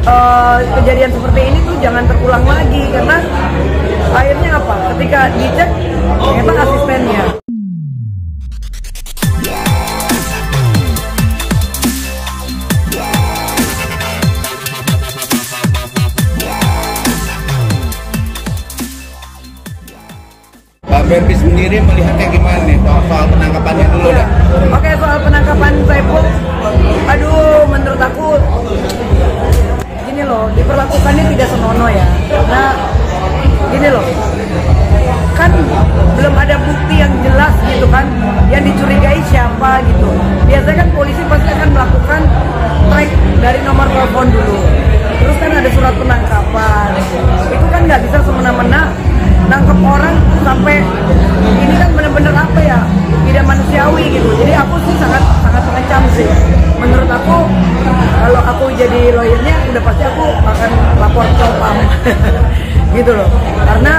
kejadian seperti ini tuh jangan terulang lagi, karena akhirnya apa? Ketika dicek ternyata asistennya. Pak Berbi sendiri melihatnya gimana nih soal penangkapannya dulu dah? Oke, soal penangkapan Saiful, aduh, menurut aku gini loh, diperlakukannya tidak senonoh ya. Karena gini loh, kan belum ada bukti yang jelas gitu kan, yang dicurigai siapa gitu. Biasanya kan polisi pasti akan melakukan track dari nomor telepon dulu, terus kan ada surat penangkapan. Itu kan nggak bisa semena-mena nangkep orang sampai ini, kan bener-bener apa ya, tidak manusiawi gitu. Jadi aku sih sangat mengecam sih. Menurut aku, kalau aku jadi lawyernya udah pasti aku akan lapor ke PAM gitu loh. Karena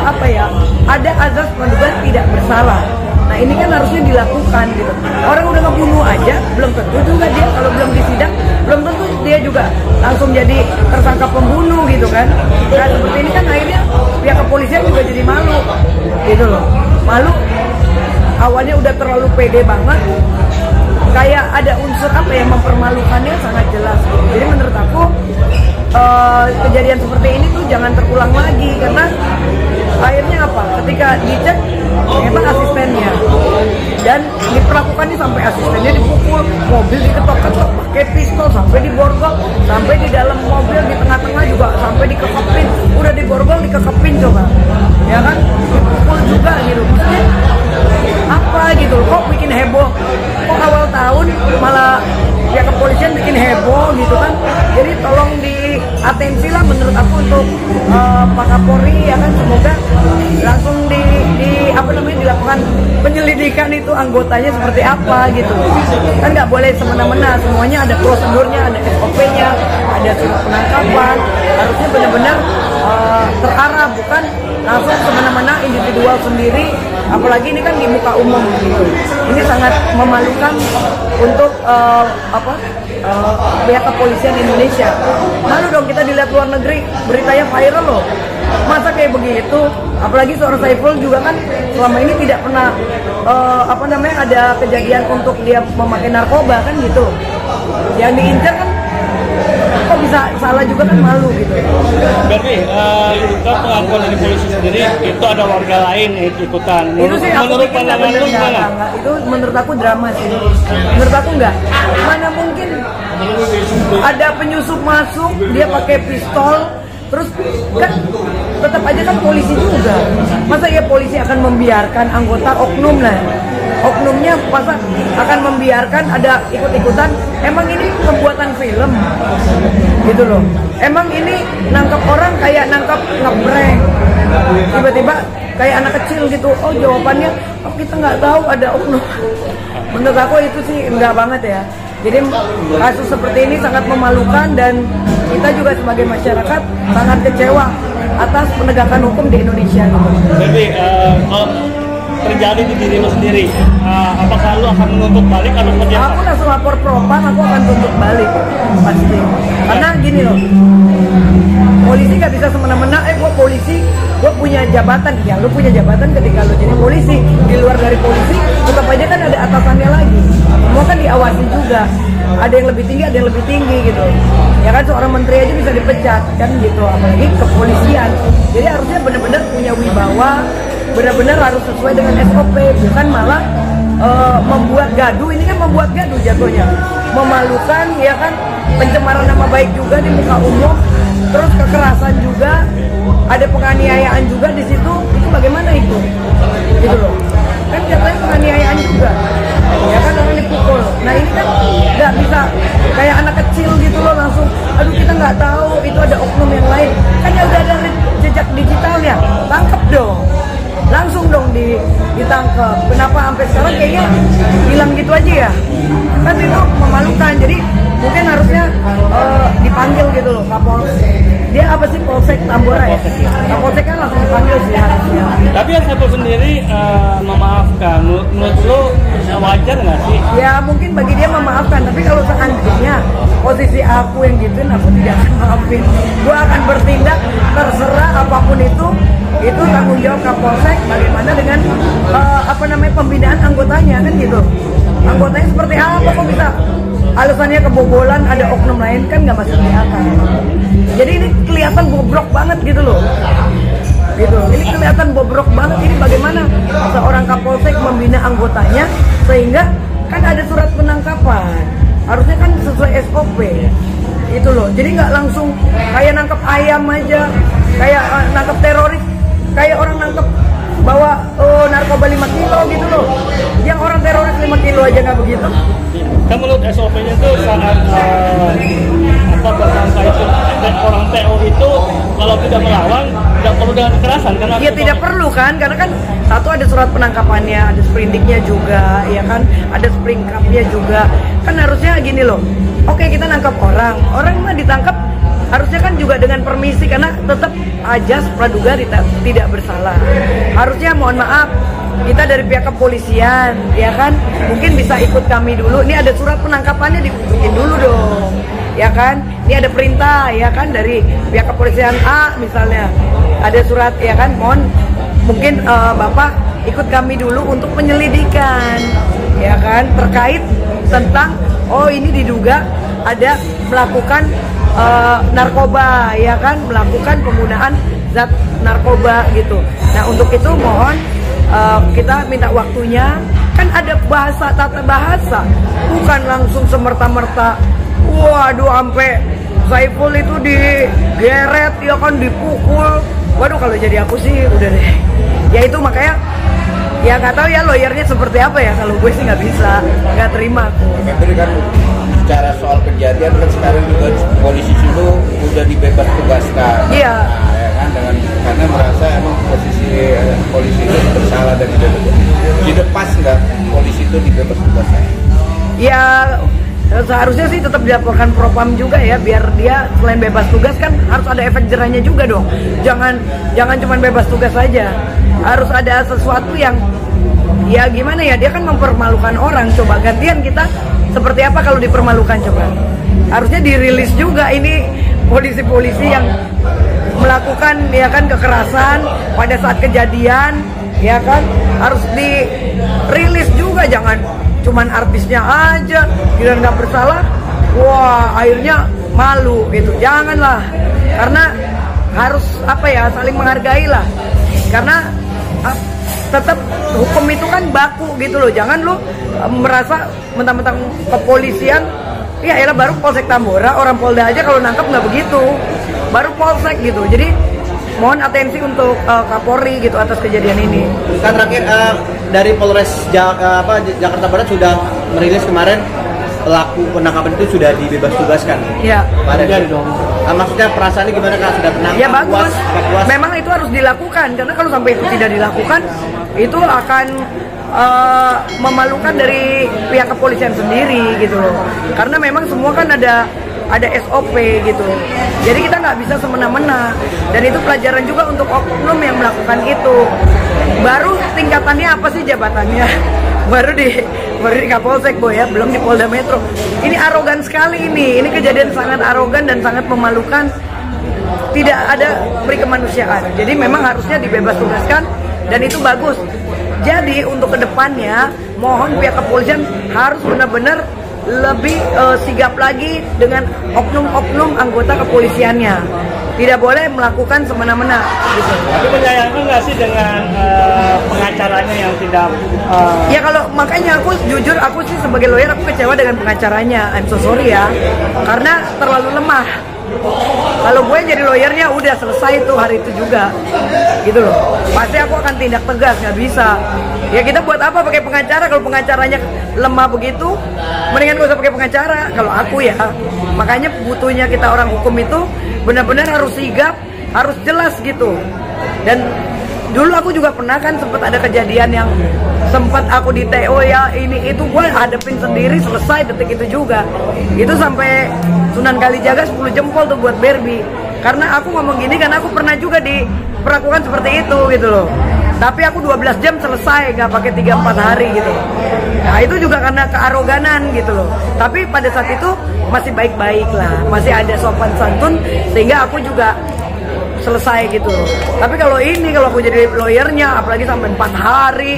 apa ya, ada azas praduga tidak bersalah. Nah ini kan harusnya dilakukan gitu. Orang udah ngebunuh aja, belum tentu juga dia kalau belum disidang, belum tentu dia juga langsung jadi tersangka pembunuh gitu kan. Nah seperti ini kan akhirnya pihak kepolisian juga jadi malu gitu loh. Malu, awalnya udah terlalu pede banget, kayak ada unsur apa yang mempermalukannya sangat jelas gitu. Jadi menurut aku kejadian seperti ini tuh jangan terulang lagi, karena akhirnya apa? Ketika dicek ternyata asistennya, dan diperlakukannya sampai asistennya dipukul, mobil diketok-ketok pakai pistol, sampai diborgol, sampai di dalam mobil di tengah-tengah juga sampai dikekepin, udah diborgol dikekepin coba, ya kan, dipukul juga gitu. Maksudnya apa gitu? Kok bikin heboh? Kok awal tahun malah pihak kepolisian bikin heboh gitu kan? Jadi tolong diatensi lah menurut aku untuk Pak Kapolri, ya kan, semoga langsung dilakukan penyelidikan itu anggotanya seperti apa gitu. Kan nggak boleh semena-mena, semuanya ada prosedurnya, ada SOP-nya, ada surat penangkapan, harusnya benar-benar terarah, bukan langsung semena-mena individual sendiri, apalagi ini kan di muka umum gitu. Ini sangat memalukan untuk pihak kepolisian Indonesia. Malu dong kita dilihat luar negeri, beritanya viral loh. Masa kayak begitu? Apalagi seorang Saiful juga kan selama ini tidak pernah ada kejadian untuk dia memakai narkoba kan gitu. Yang diincar kan kok bisa salah juga kan, malu gitu. Berarti itu pengakuan dari polisi sendiri itu ada warga lain yang ikutan. Itu sih aku pikir nggak bener, enggak. Itu menurut aku drama sih. Menurut aku enggak. Mana mungkin ada penyusup masuk dia pakai pistol, terus kan tetap aja kan polisi juga. Masa ya polisi akan membiarkan anggota oknum lah? Oknumnya masa akan membiarkan ada ikut-ikutan? Emang ini pembuatan film gitu loh. Emang ini nangkap orang kayak nangkap ngeprank, tiba-tiba kayak anak kecil gitu. Oh jawabannya, oh, kita nggak tahu ada oknum. Menurut aku itu sih enggak banget ya. Jadi kasus seperti ini sangat memalukan, dan kita juga sebagai masyarakat sangat kecewa atas penegakan hukum di Indonesia. Jadi kalau terjadi di dirimu sendiri, apakah lu akan menuntut balik atau seperti apa? Aku langsung lapor propam, aku akan tuntut balik pasti. Karena gini loh, polisi nggak bisa semena-mena. Gua polisi, gua punya jabatan. Ya lu punya jabatan ketika lu jadi polisi. Di luar dari polisi, tetap aja kan ada atasannya lagi. Semua kan diawasi juga. Ada yang lebih tinggi, ada yang lebih tinggi gitu. Ya kan, seorang menteri aja bisa dipecat kan gitu, apalagi kepolisian. Jadi harusnya benar-benar punya wibawa, benar-benar harus sesuai dengan SOP, bukan malah membuat gaduh. Ini kan membuat gaduh jatuhnya, memalukan, ya kan, pencemaran nama baik juga di muka umum, terus kekerasan juga, ada penganiayaan juga di situ. Itu bagaimana itu? Gitu loh. Kan jatuhnya penganiayaan juga, ya kan, orang dipukul. Nah ini kan nggak bisa kayak anak kecil gitu loh, langsung aduh kita nggak tahu itu ada oknum yang lain. Kan ya udah ada jejak digitalnya, tangkap dong, langsung dong ditangkap. Kenapa sampai sekarang kayaknya hilang gitu aja ya? Kan itu memalukan. Jadi mungkin harusnya dipanggil gitu loh Kapolsek. Dia apa sih, Polsek Tambora ya? Kapolsek kan langsung dipanggil sih harusnya. Tapi yang Saiful sendiri memaafkan, menurut lo wajar nggak sih? Ya mungkin bagi dia memaafkan, tapi kalau seandainya posisi aku yang gituin, aku tidak akan maafin. Gue akan bertindak terserah apapun itu tanggung jawab Kapolsek. Bagaimana dengan pembinaan anggotanya kan gitu. Anggotanya seperti apa, kok bisa alasannya kebobolan, ada oknum lain, kan nggak masuk di akal. Jadi ini kelihatan bobrok banget gitu loh. Gitu. Ini kelihatan bobrok banget. Ini bagaimana seorang Kapolsek membina anggotanya sehingga kan ada surat penangkapan. Harusnya kan sesuai SOP. Itu loh. Jadi nggak langsung kayak nangkep ayam aja, kayak nangkep teroris, kayak orang nangkep bawa narkoba 5 kilo gitu loh. Yang orang teroris 5 kilo aja nggak begitu. Kan menurut SOP-nya itu saat tersangka itu dan orang TO itu kalau tidak melawan tidak perlu dengan kekerasan karena ya tidak perlu kan, karena kan satu ada surat penangkapannya, ada sprindiknya juga, ya kan, ada springkapnya juga. Kan harusnya gini loh. Oke, kita nangkap orang mah ditangkap harusnya kan juga dengan permisi, karena tetap ajas praduga tidak bersalah. Harusnya mohon maaf, kita dari pihak kepolisian, ya kan, mungkin bisa ikut kami dulu. Ini ada surat penangkapannya, dibikin dulu dong, ya kan. Ini ada perintah, ya kan, dari pihak kepolisian A misalnya, ada surat, ya kan, mungkin Bapak ikut kami dulu untuk penyelidikan, ya kan, terkait tentang ini diduga ada melakukan narkoba, ya kan, melakukan penggunaan zat narkoba gitu. Nah, untuk itu mohon kita minta waktunya, kan ada tata bahasa, bukan langsung semerta-merta waduh sampai Saiful itu digeret, ya kan, dipukul. Waduh, kalau jadi aku sih udah deh. Ya itu makanya ya nggak tahu ya lawyernya seperti apa ya. Kalau gue sih nggak bisa, nggak terima aku. Tapi kan bicara soal kejadian kan sekarang juga polisi itu udah dibebas tugaskan. Iya. Nah, ya kan, karena merasa emang posisi polisi itu bersalah dan tidak pas nggak polisi itu dibebas tugaskan. Ya seharusnya sih tetap dilaporkan Propam juga ya, biar dia selain bebas tugas kan harus ada efek jerahnya juga dong. Jangan cuma bebas tugas saja, harus ada sesuatu yang ya gimana ya, dia kan mempermalukan orang. Coba gantian kita seperti apa kalau dipermalukan, coba. Harusnya dirilis juga ini polisi-polisi yang melakukan, ya kan, kekerasan pada saat kejadian, ya kan, harus dirilis juga. Jangan cuman artisnya aja kira nggak bersalah, wah akhirnya malu gitu. Janganlah, karena harus saling menghargai lah, karena tetap hukum itu kan baku gitu loh. Jangan lu merasa mentang-mentang kepolisian, ya elah baru Polsek Tambora, orang Polda aja kalau nangkep nggak begitu, baru Polsek gitu. Jadi mohon atensi untuk Kapolri gitu atas kejadian ini. Kan terakhir dari Polres Jakarta Barat sudah merilis kemarin pelaku penangkapan itu sudah dibebas tugaskan. Iya. Kemarin dong. Maksudnya perasaannya gimana Kak, sudah penangkap? Ya bagus. Memang itu harus dilakukan, karena kalau sampai itu tidak dilakukan, itu akan memalukan dari pihak kepolisian sendiri gitu loh. Karena memang semua kan ada SOP gitu. Jadi kita nggak bisa semena-mena, dan itu pelajaran juga untuk oknum yang melakukan itu. Baru tingkatannya apa sih jabatannya? Baru di Kapolsek Boy ya, belum di Polda Metro. Ini arogan sekali ini kejadian sangat arogan dan sangat memalukan. Tidak ada peri kemanusiaan. Jadi memang harusnya dibebas tugaskan, dan itu bagus. Jadi untuk kedepannya mohon pihak kepolisian harus benar-benar lebih sigap lagi dengan oknum-oknum anggota kepolisiannya. Tidak boleh melakukan semena-mena gitu. Tapi menyayangkan nggak sih dengan pengacaranya yang tidak Ya kalau makanya aku jujur, aku sih sebagai lawyer aku kecewa dengan pengacaranya. I'm so sorry ya, karena terlalu lemah. Kalau gue jadi lawyernya udah selesai tuh hari itu juga gitu loh. Pasti aku akan tindak tegas, nggak bisa. Ya kita buat apa pakai pengacara kalau pengacaranya lemah begitu? Mendingan gak usah pakai pengacara kalau aku ya. Makanya butuhnya kita orang hukum itu benar-benar harus sigap, harus jelas gitu. Dan dulu aku juga pernah kan sempat ada kejadian yang sempat aku di TO ya, ini itu gue hadepin sendiri, selesai detik itu juga. Itu sampai Sunan Kalijaga 10 jempol tuh buat Barbie. Karena aku ngomong gini karena aku pernah juga diperlakukan seperti itu gitu loh. Tapi aku 12 jam selesai, gak pakai 3-4 hari gitu. Nah itu juga karena kearoganan gitu loh. Tapi pada saat itu masih baik-baik lah, masih ada sopan santun sehingga aku juga selesai gitu loh. Tapi kalau aku jadi lawyernya, apalagi sampai 4 hari,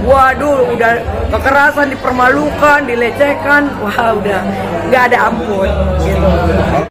waduh, udah kekerasan, dipermalukan, dilecehkan, wah udah nggak ada ampun gitu.